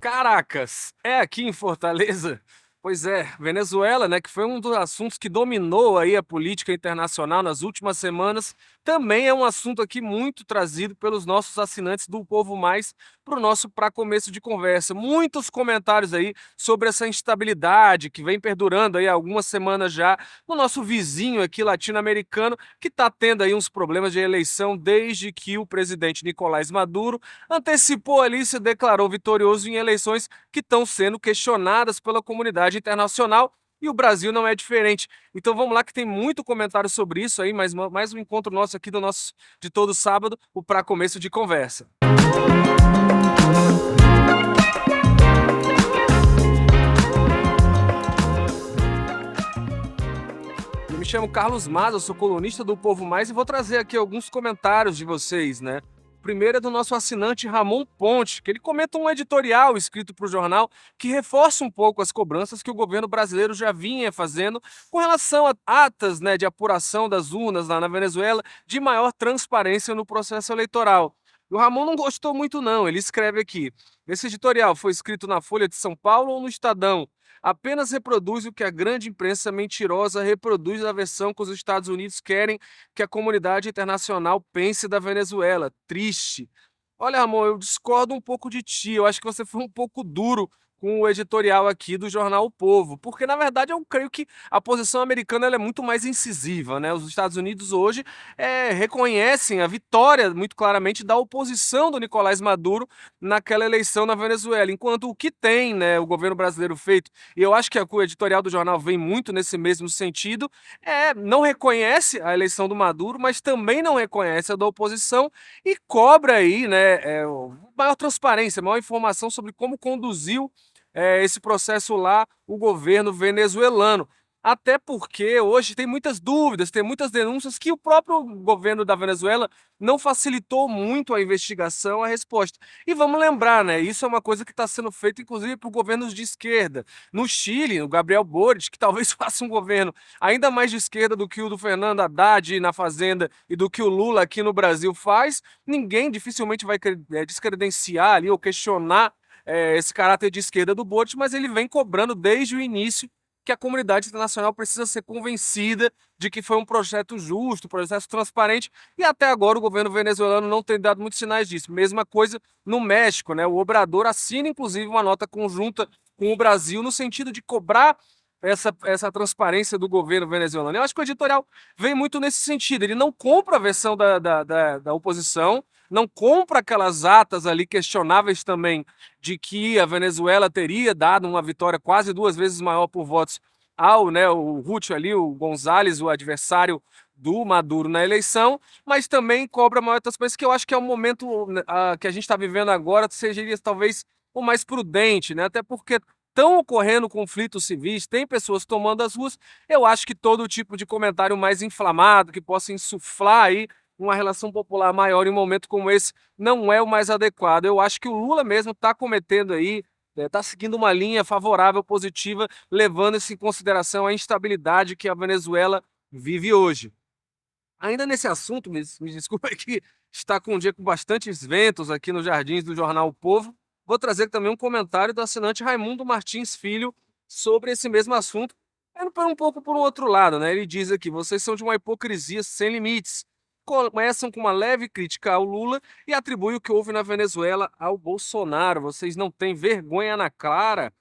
Caracas, é aqui em Fortaleza? Pois é, Venezuela, né, que foi um dos assuntos que dominou aí a política internacional nas últimas semanas, também é um assunto aqui muito trazido pelos nossos assinantes do Povo Mais para o nosso para começo de conversa. Muitos comentários aí sobre essa instabilidade que vem perdurando aí há algumas semanas já no nosso vizinho aqui latino-americano, que está tendo aí uns problemas de eleição desde que o presidente Nicolás Maduro antecipou ali e se declarou vitorioso em eleições que estão sendo questionadas pela comunidade internacional. E o Brasil não é diferente. Então vamos lá que tem muito comentário sobre isso aí, mais um encontro nosso aqui do nosso de todo sábado, o para começo de conversa. Eu me chamo Carlos Maza, eu sou colunista do Povo Mais e vou trazer aqui alguns comentários de vocês, né? O primeiro é do nosso assinante Ramon Ponte, que ele comenta um editorial escrito para o jornal que reforça um pouco as cobranças que o governo brasileiro já vinha fazendo com relação a atas, né, de apuração das urnas lá na Venezuela, de maior transparência no processo eleitoral. E o Ramon não gostou muito não, ele escreve aqui: esse editorial foi escrito na Folha de São Paulo ou no Estadão? Apenas reproduz o que a grande imprensa mentirosa reproduz na versão que os Estados Unidos querem que a comunidade internacional pense da Venezuela. Triste. Olha, Ramon, eu discordo um pouco de ti. Eu acho que você foi um pouco duro com o editorial aqui do jornal O Povo, porque na verdade eu creio que a posição americana ela é muito mais incisiva, né? Os Estados Unidos hoje reconhecem a vitória muito claramente da oposição do Nicolás Maduro naquela eleição na Venezuela, enquanto o que tem, né, o governo brasileiro feito, e eu acho que o editorial do jornal vem muito nesse mesmo sentido, não reconhece a eleição do Maduro, mas também não reconhece a da oposição e cobra aí, né, maior transparência, maior informação sobre como conduziu esse processo lá o governo venezuelano. Até porque hoje tem muitas dúvidas, tem muitas denúncias que o próprio governo da Venezuela não facilitou muito a investigação, a resposta. E vamos lembrar, né? Isso é uma coisa que está sendo feita, inclusive, por governos de esquerda. No Chile, o Gabriel Boric, que talvez faça um governo ainda mais de esquerda do que o do Fernando Haddad na Fazenda e do que o Lula aqui no Brasil faz, ninguém dificilmente vai descredenciar ali ou questionar esse caráter de esquerda do Boric, mas ele vem cobrando desde o início que a comunidade internacional precisa ser convencida de que foi um projeto justo, um processo transparente, e até agora o governo venezuelano não tem dado muitos sinais disso. Mesma coisa no México, né? O Obrador assina, inclusive, uma nota conjunta com o Brasil no sentido de cobrar essa transparência do governo venezuelano. Eu acho que o editorial vem muito nesse sentido. Ele não compra a versão da oposição, não compra aquelas atas ali questionáveis também de que a Venezuela teria dado uma vitória quase duas vezes maior por votos ao, né, o Ruth ali, o González, o adversário do Maduro na eleição, mas também cobra maior transparência, que eu acho que é o momento que a gente está vivendo agora, seja talvez o mais prudente, né? Até porque estão ocorrendo conflitos civis, tem pessoas tomando as ruas. Eu acho que todo tipo de comentário mais inflamado, que possa insuflar aí uma relação popular maior em um momento como esse, não é o mais adequado. Eu acho que o Lula mesmo está cometendo aí, está seguindo uma linha favorável, positiva, levando isso em consideração a instabilidade que a Venezuela vive hoje. Ainda nesse assunto, me desculpa que está com um dia com bastantes ventos aqui nos jardins do jornal O Povo. Vou trazer também um comentário do assinante Raimundo Martins Filho sobre esse mesmo assunto, indo um pouco por um outro lado, né? Ele diz aqui: vocês são de uma hipocrisia sem limites. Começam com uma leve crítica ao Lula e atribuem o que houve na Venezuela ao Bolsonaro. Vocês não têm vergonha na cara.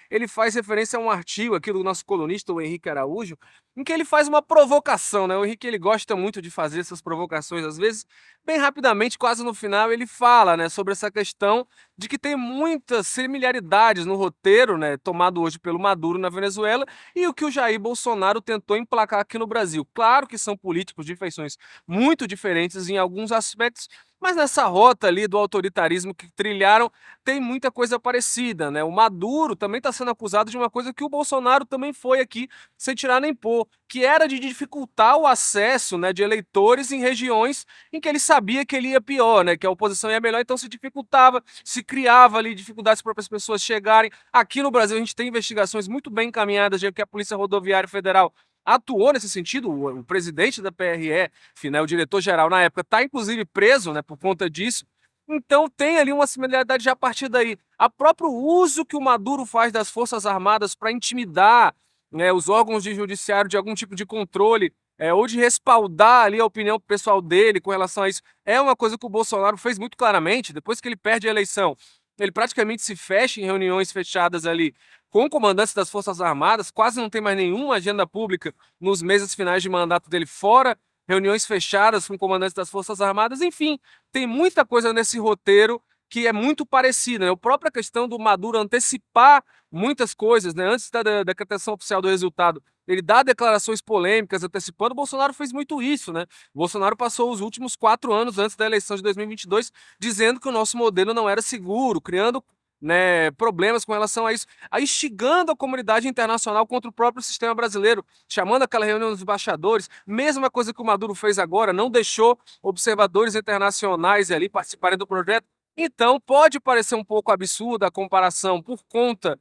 Ele faz referência a um artigo aqui do nosso colunista, o Henrique Araújo, em que ele faz uma provocação, né? O Henrique ele gosta muito de fazer essas provocações, às vezes, bem rapidamente, quase no final, ele fala, né, sobre essa questão de que tem muitas similaridades no roteiro, né, tomado hoje pelo Maduro na Venezuela e o que o Jair Bolsonaro tentou emplacar aqui no Brasil. Claro que são políticos de feições muito diferentes em alguns aspectos, mas nessa rota ali do autoritarismo que trilharam, tem muita coisa parecida, né? O Maduro também está sendo acusado de uma coisa que o Bolsonaro também foi aqui, sem tirar nem pôr, que era de dificultar o acesso, né, de eleitores em regiões em que ele sabia que ele ia pior, né, que a oposição ia melhor, então se dificultava, se criava ali dificuldades para as pessoas chegarem. Aqui no Brasil a gente tem investigações muito bem encaminhadas, já que a Polícia Rodoviária Federal atuou nesse sentido. O presidente da PRF, né, o diretor-geral na época, está inclusive preso, né, por conta disso. Então tem ali uma similaridade já a partir daí. A próprio uso que o Maduro faz das Forças Armadas para intimidar, né, os órgãos de judiciário de algum tipo de controle, ou de respaldar ali a opinião pessoal dele com relação a isso, é uma coisa que o Bolsonaro fez muito claramente. Depois que ele perde a eleição, ele praticamente se fecha em reuniões fechadas ali com comandantes das Forças Armadas, quase não tem mais nenhuma agenda pública nos meses finais de mandato dele, fora reuniões fechadas com comandantes das Forças Armadas. Enfim, tem muita coisa nesse roteiro que é muito parecida, né? A própria questão do Maduro antecipar muitas coisas, né? Antes da decretação oficial do resultado, ele dá declarações polêmicas antecipando. O Bolsonaro fez muito isso, né? O Bolsonaro passou os últimos 4 anos antes da eleição de 2022 dizendo que o nosso modelo não era seguro, criando, né, problemas com relação a isso, aí instigando a comunidade internacional contra o próprio sistema brasileiro, chamando aquela reunião dos embaixadores, mesma coisa que o Maduro fez agora, não deixou observadores internacionais ali participarem do projeto. Então, pode parecer um pouco absurda a comparação por conta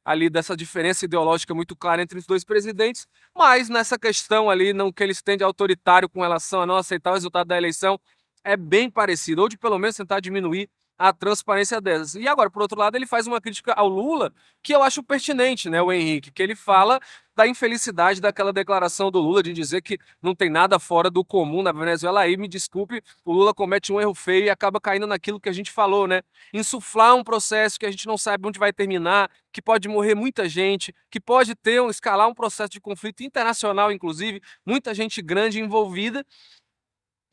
ali dessa diferença ideológica muito clara entre os dois presidentes, mas nessa questão ali, não que eles tendem autoritário com relação a não aceitar o resultado da eleição, é bem parecido, ou de pelo menos tentar diminuir a transparência dessas. E agora, por outro lado, ele faz uma crítica ao Lula que eu acho pertinente, né, o Henrique, que ele fala da infelicidade daquela declaração do Lula de dizer que não tem nada fora do comum na Venezuela. Aí, me desculpe, o Lula comete um erro feio e acaba caindo naquilo que a gente falou, né? Insuflar um processo que a gente não sabe onde vai terminar, que pode morrer muita gente, que pode escalar um processo de conflito internacional, inclusive, muita gente grande envolvida.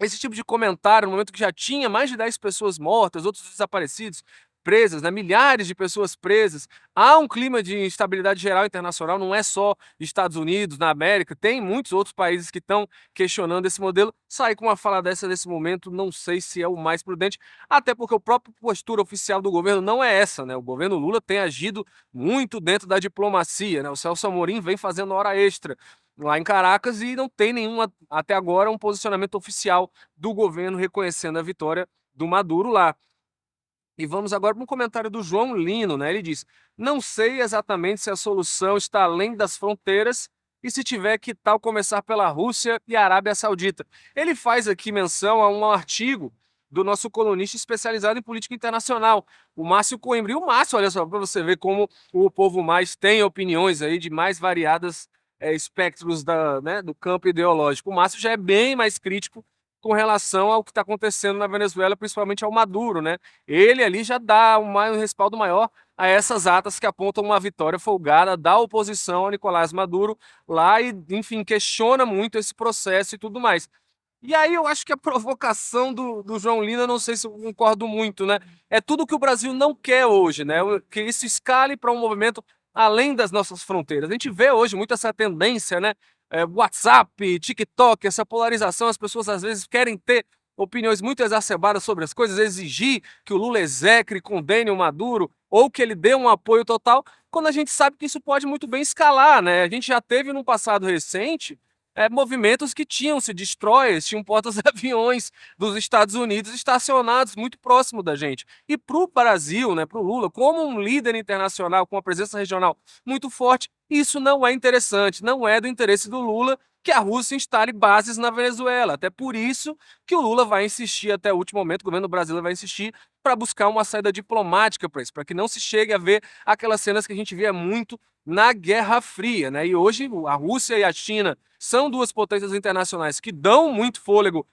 Esse tipo de comentário, no momento que já tinha mais de 10 pessoas mortas, outros desaparecidos, presas, né, milhares de pessoas presas, há um clima de instabilidade geral internacional, não é só Estados Unidos, na América, tem muitos outros países que estão questionando esse modelo. Sair com uma fala dessa nesse momento, não sei se é o mais prudente, até porque a própria postura oficial do governo não é essa, né? O governo Lula tem agido muito dentro da diplomacia, né? O Celso Amorim vem fazendo hora extra lá em Caracas e não tem nenhuma, até agora, um posicionamento oficial do governo reconhecendo a vitória do Maduro lá. E vamos agora para um comentário do João Lino, né? Ele diz: não sei exatamente se a solução está além das fronteiras e se tiver que tal começar pela Rússia e a Arábia Saudita. Ele faz aqui menção a um artigo do nosso colunista especializado em política internacional, o Márcio Coimbra. E o Márcio, olha só, para você ver como o Povo Mais tem opiniões aí de mais variadas espectros né, do campo ideológico. O Márcio já é bem mais crítico com relação ao que está acontecendo na Venezuela, principalmente ao Maduro, né? Ele ali já dá um respaldo maior a essas atas que apontam uma vitória folgada da oposição a Nicolás Maduro lá e, enfim, questiona muito esse processo e tudo mais. E aí eu acho que a provocação do João Lina, não sei se eu concordo muito, né? É tudo que o Brasil não quer hoje, né? Que isso escale para um movimento além das nossas fronteiras. A gente vê hoje muito essa tendência, né? WhatsApp, TikTok, essa polarização, as pessoas às vezes querem ter opiniões muito exacerbadas sobre as coisas, exigir que o Lula execre, condene o Maduro, ou que ele dê um apoio total, quando a gente sabe que isso pode muito bem escalar, né? A gente já teve no passado recente movimentos que tinham-se destroyers, tinham portas-aviões dos Estados Unidos estacionados muito próximo da gente. E para o Brasil, né, para o Lula, como um líder internacional com uma presença regional muito forte, isso não é interessante, não é do interesse do Lula que a Rússia instale bases na Venezuela. Até por isso que o Lula vai insistir até o último momento, o governo brasileiro vai insistir para buscar uma saída diplomática para isso, para que não se chegue a ver aquelas cenas que a gente via muito na Guerra Fria, né? E hoje a Rússia e a China são duas potências internacionais que dão muito fôlego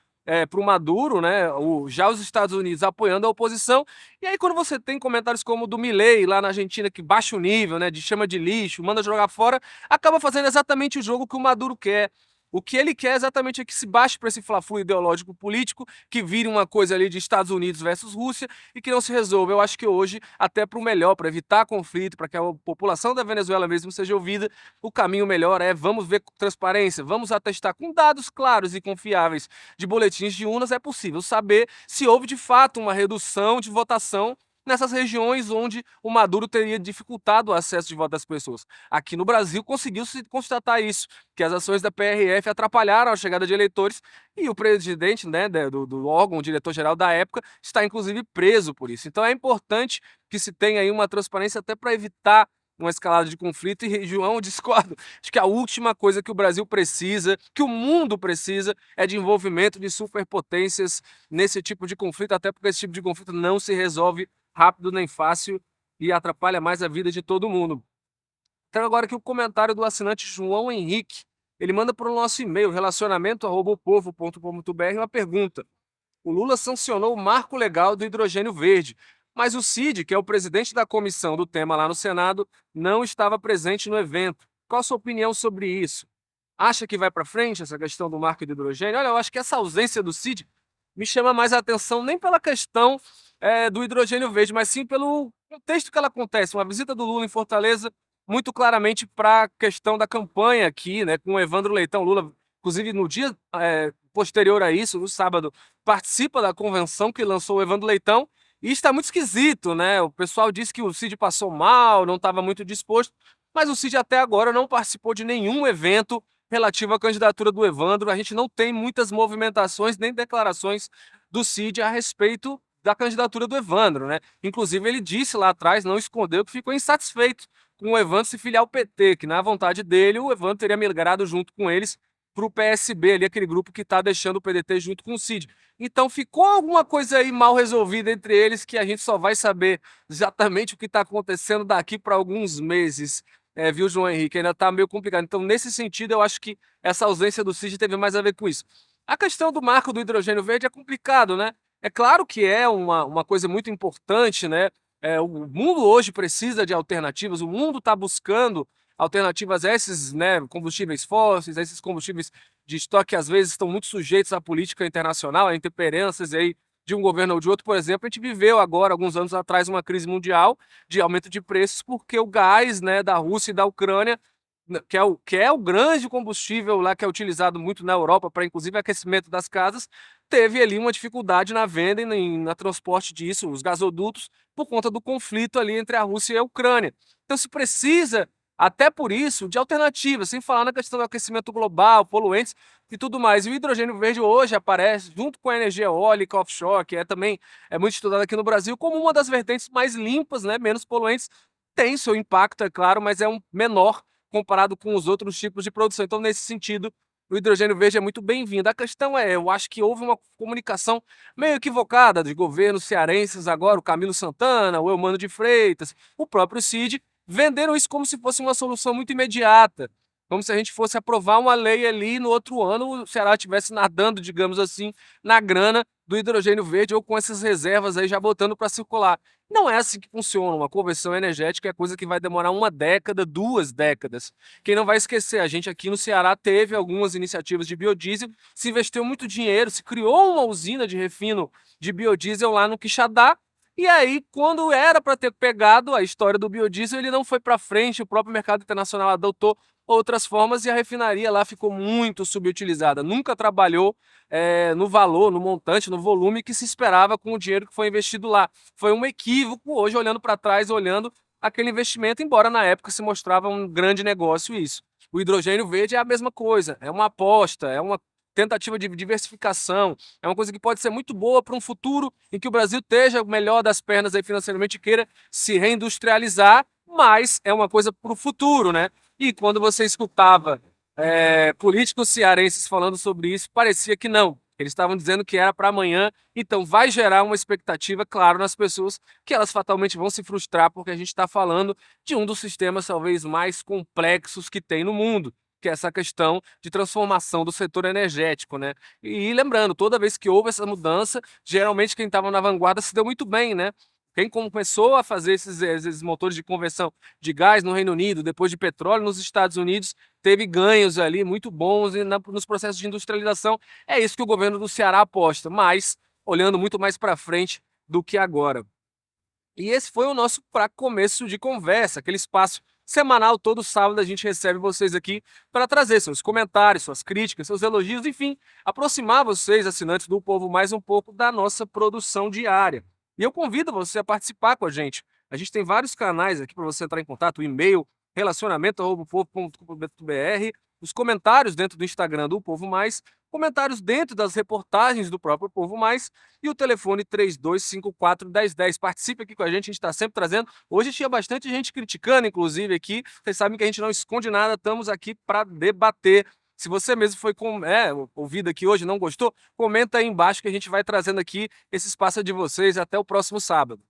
para o Maduro, né? Já os Estados Unidos apoiando a oposição. E aí, quando você tem comentários como o do Milei lá na Argentina, que baixa o nível, né? De chama de lixo, manda jogar fora, acaba fazendo exatamente o jogo que o Maduro quer. O que ele quer exatamente é que se baixe para esse fla-flu ideológico político, que vire uma coisa ali de Estados Unidos versus Rússia e que não se resolva. Eu acho que hoje, até para o melhor, para evitar conflito, para que a população da Venezuela mesmo seja ouvida, o caminho melhor é vamos ver com transparência, vamos atestar com dados claros e confiáveis de boletins de urnas, é possível saber se houve de fato uma redução de votação nessas regiões onde o Maduro teria dificultado o acesso de voto das pessoas. Aqui no Brasil conseguiu-se constatar isso, que as ações da PRF atrapalharam a chegada de eleitores e o presidente, né, do órgão, o diretor-geral da época, está inclusive preso por isso. Então é importante que se tenha aí uma transparência até para evitar uma escalada de conflito. E, João, eu discordo. Acho que a última coisa que o Brasil precisa, que o mundo precisa, é de envolvimento de superpotências nesse tipo de conflito, até porque esse tipo de conflito não se resolve rápido nem fácil e atrapalha mais a vida de todo mundo. Então agora aqui o comentário do assinante João Henrique. Ele manda para o nosso e-mail, relacionamento@opovo.com.br, uma pergunta. O Lula sancionou o marco legal do hidrogênio verde, mas o Cid, que é o presidente da comissão do tema lá no Senado, não estava presente no evento. Qual a sua opinião sobre isso? Acha que vai para frente essa questão do marco do hidrogênio? Olha, eu acho que essa ausência do Cid me chama mais a atenção nem pela questão do hidrogênio verde, mas sim pelo contexto que ela acontece. Uma visita do Lula em Fortaleza, muito claramente para a questão da campanha aqui, né, com o Evandro Leitão. Lula, inclusive, no dia posterior a isso, no sábado, participa da convenção que lançou o Evandro Leitão, e está muito esquisito, né? O pessoal disse que o Cid passou mal, não estava muito disposto, mas o Cid até agora não participou de nenhum evento relativo à candidatura do Evandro. A gente não tem muitas movimentações nem declarações do Cid a respeito da candidatura do Evandro, né? Inclusive, ele disse lá atrás, não escondeu, que ficou insatisfeito com o Evandro se filiar ao PT, que na vontade dele, o Evandro teria migrado junto com eles para o PSB, ali, aquele grupo que está deixando o PDT junto com o Cid. Então ficou alguma coisa aí mal resolvida entre eles que a gente só vai saber exatamente o que está acontecendo daqui para alguns meses. Viu, João Henrique? Ainda está meio complicado. Então, nesse sentido, eu acho que essa ausência do Cid teve mais a ver com isso. A questão do marco do hidrogênio verde é complicado, né? É claro que é uma coisa muito importante, né? O mundo hoje precisa de alternativas, o mundo está buscando alternativas a esses, né, combustíveis fósseis, a esses combustíveis de estoque que às vezes estão muito sujeitos à política internacional, a interferências aí de um governo ou de outro. Por exemplo, a gente viveu agora, alguns anos atrás, uma crise mundial de aumento de preços porque o gás, né, da Rússia e da Ucrânia, que é o grande combustível lá que é utilizado muito na Europa para inclusive aquecimento das casas, teve ali uma dificuldade na venda e na transporte disso, os gasodutos, por conta do conflito ali entre a Rússia e a Ucrânia. Então se precisa, até por isso, de alternativas, sem falar na questão do aquecimento global, poluentes e tudo mais. E o hidrogênio verde hoje aparece junto com a energia eólica offshore, que também é muito estudada aqui no Brasil, como uma das vertentes mais limpas, né, menos poluentes. Tem seu impacto, é claro, mas é um menor comparado com os outros tipos de produção. Então, nesse sentido, o hidrogênio verde é muito bem-vindo. A questão eu acho que houve uma comunicação meio equivocada de governos cearenses, agora o Camilo Santana, o Eumano de Freitas, o próprio Cid, venderam isso como se fosse uma solução muito imediata, como se a gente fosse aprovar uma lei ali e no outro ano o Ceará estivesse nadando, digamos assim, na grana do hidrogênio verde ou com essas reservas aí já botando para circular. Não é assim que funciona. Uma conversão energética é coisa que vai demorar uma década, 2 décadas. Quem não vai esquecer, a gente aqui no Ceará teve algumas iniciativas de biodiesel, se investiu muito dinheiro, se criou uma usina de refino de biodiesel lá no Quixadá. E aí, quando era para ter pegado a história do biodiesel, ele não foi para frente, o próprio mercado internacional adotou outras formas e a refinaria lá ficou muito subutilizada. Nunca trabalhou no valor, no montante, no volume que se esperava com o dinheiro que foi investido lá. Foi um equívoco hoje, olhando para trás, olhando aquele investimento, embora na época se mostrava um grande negócio isso. O hidrogênio verde é a mesma coisa, é uma aposta, é uma tentativa de diversificação, é uma coisa que pode ser muito boa para um futuro em que o Brasil esteja melhor das pernas aí financeiramente e queira se reindustrializar, mas é uma coisa para o futuro, né? E quando você escutava políticos cearenses falando sobre isso, parecia que não. Eles estavam dizendo que era para amanhã, então vai gerar uma expectativa, claro, nas pessoas, que elas fatalmente vão se frustrar, porque a gente está falando de um dos sistemas talvez mais complexos que tem no mundo, que é essa questão de transformação do setor energético, né? E lembrando, toda vez que houve essa mudança, geralmente quem estava na vanguarda se deu muito bem, né? Quem começou a fazer esses motores de conversão de gás no Reino Unido, depois de petróleo nos Estados Unidos, teve ganhos ali muito bons nos processos de industrialização. É isso que o governo do Ceará aposta, mas olhando muito mais para frente do que agora. E esse foi o nosso para começo de conversa, aquele espaço semanal, todo sábado a gente recebe vocês aqui para trazer seus comentários, suas críticas, seus elogios, enfim, aproximar vocês, assinantes do Povo, mais um pouco da nossa produção diária. E eu convido você a participar com a gente. A gente tem vários canais aqui para você entrar em contato, o e-mail, relacionamento@povo.com.br, os comentários dentro do Instagram do Povo Mais, comentários dentro das reportagens do próprio Povo Mais e o telefone 3254-1010. Participe aqui com a gente está sempre trazendo. Hoje tinha bastante gente criticando, inclusive, aqui. Vocês sabem que a gente não esconde nada, estamos aqui para debater. Se você mesmo foi ouvido aqui hoje e não gostou, comenta aí embaixo que a gente vai trazendo aqui esse espaço de vocês. Até o próximo sábado.